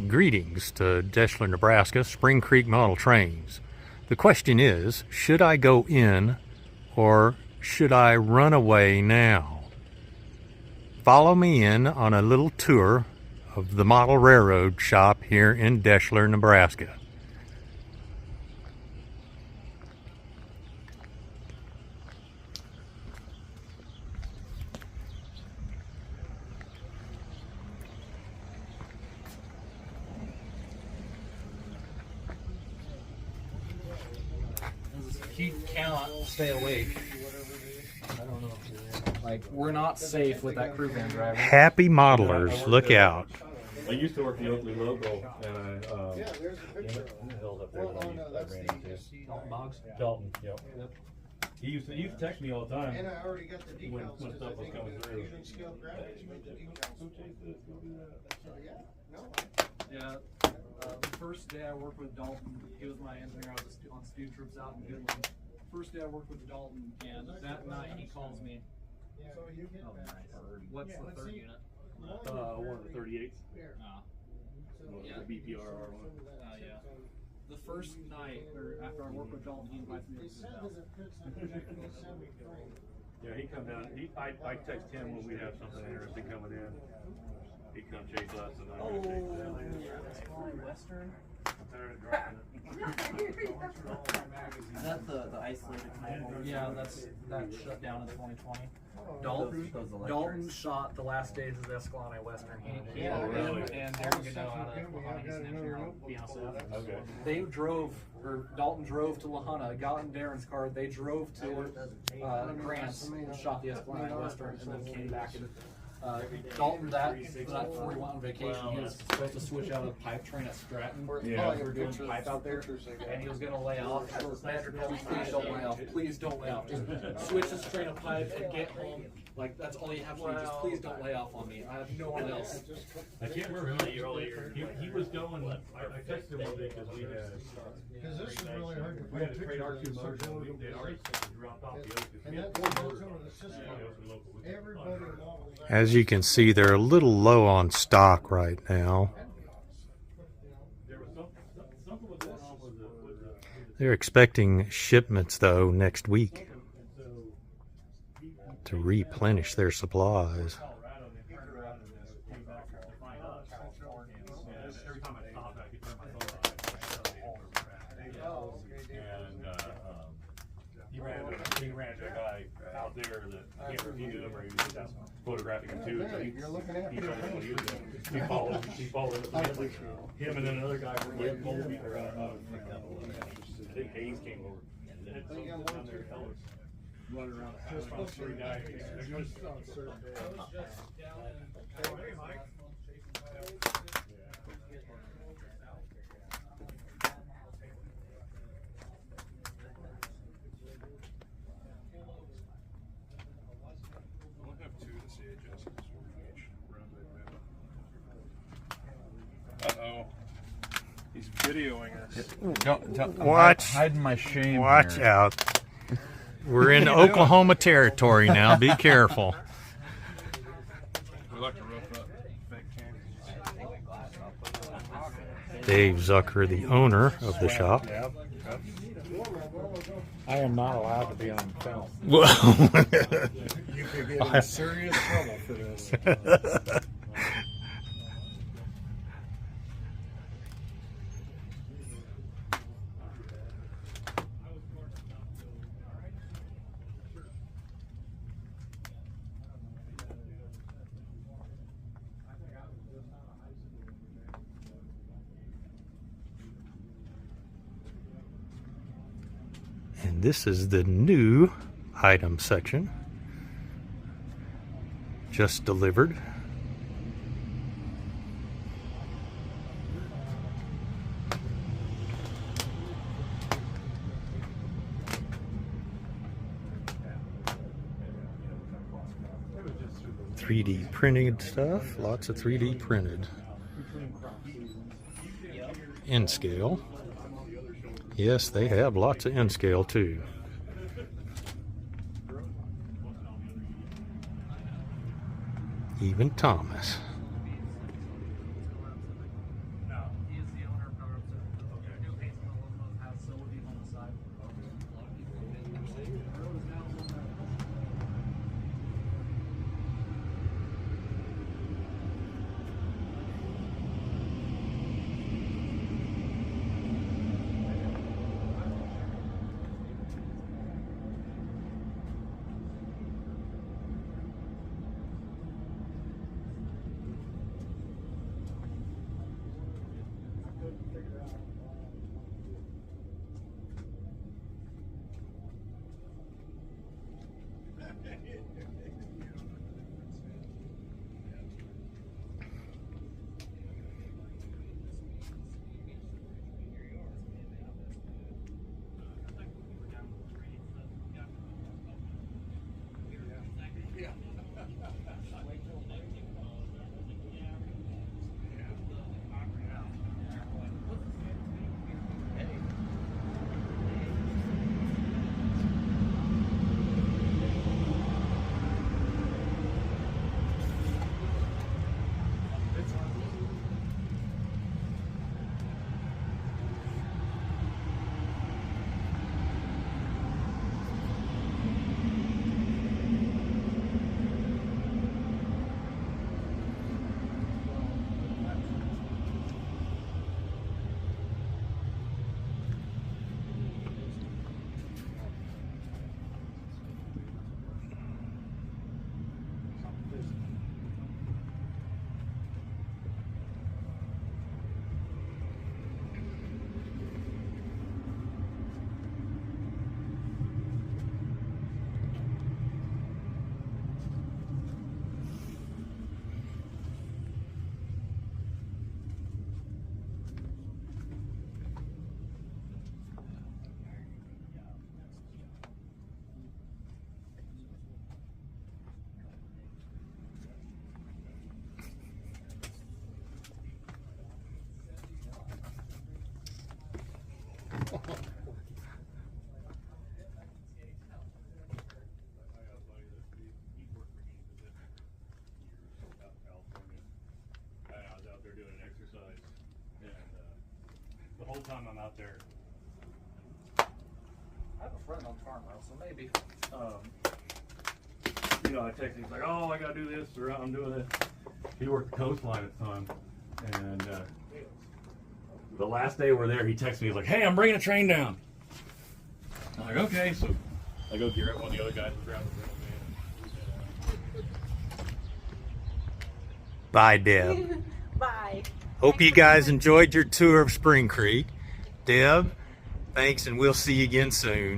Greetings to Deshler, Nebraska, SpringCreek Model Trains. The question is, should I go in or should I run away now? Follow me in on a little tour of the model railroad shop here in Deshler, Nebraska. He cannot stay awake. I don't know. Like, we're not safe with that crew van driver. Happy modelers, look out. I used to work the Oakley local, and I, held up there that I ran into. Dalton Boggs? Dalton, yep. He used to text me all the time And I already got the decals. when stuff was coming through. Yeah. The first day I worked with Dalton, he was my engineer. I was on student trips out in Goodland. First day I worked with Dalton, and that night he calls me. Oh, nice. What's the third unit? One of the 38s. Yeah. The BPRR one. Yeah. The first night, or after I worked with Dalton, he invites me over to his house. Yeah, he come down. I text him when we have something interesting coming in. He come chase us, and I chase them. That's probably Western. I'm tired of dropping it. Is that the isolated type? Yeah, that shut down in 2020. Those Dalton shot the last stage of Escalante Western. He really? and Darren Godot out of Lahana. He's an engineer on BNSF. Okay. They drove, or Dalton drove to Lahana, got in Darren's car. They drove to Grants and shot the Escalante Western, and then came back and. Dalton, that before he went on vacation, he was supposed to switch out a pipe train at Stratton. Yeah. We were doing pipe out there, and he was going to lay off. Manager told me, please don't lay off. Please don't lay off. Just switch this train of pipe and get home. Like, that's all you have to do. Just please don't lay off on me. I have no one else. I can't remember how many earlier. He was going. I texted him one day because we had. Because this is really hard to We had to trade our two motors. They already dropped off the others. And that goes into the system. Everybody models that. As you can see, they're a little low on stock right now. There was something was going on with the They're expecting shipments, though, next week to replenish their supplies. Colorado, and they turned around and came back to find us. And every time I stopped, I could turn my phone on. And he ran into a guy out there that can't review him, or he was just photographing him too. So he told us what he was doing. He followed him and then another guy from like Colby, or I think Hayes came over. And then something down there, fellas running around the house, about 3 guys. Uh-oh. He's videoing us. Watch. Hiding my shame. Watch here. out. We're in Oklahoma territory now. Be careful. We like to rough up fake cans. Dave Zucker, the owner of the shop. I am not allowed to be on film. Well, You could get in serious trouble for this. and this is the new item section. Just delivered. .3D printed stuff, lots of 3D printed. N scale. Yes, they have lots of N scale too. Even Thomas. exercise. And the whole time I'm out there, I have a friend on farm route, so maybe. you know, I text him, he's like, oh, I gotta do this, or I'm doing this. He worked the coastline at the time, and the last day we're there, he texted me, he's like, hey, I'm bringing a train down. I'm like, okay, so I go gear up one of the other guys was around the van. Bye, Deb. Bye. Hope you guys enjoyed your tour of Spring Creek. Deb, thanks, and we'll see you again soon.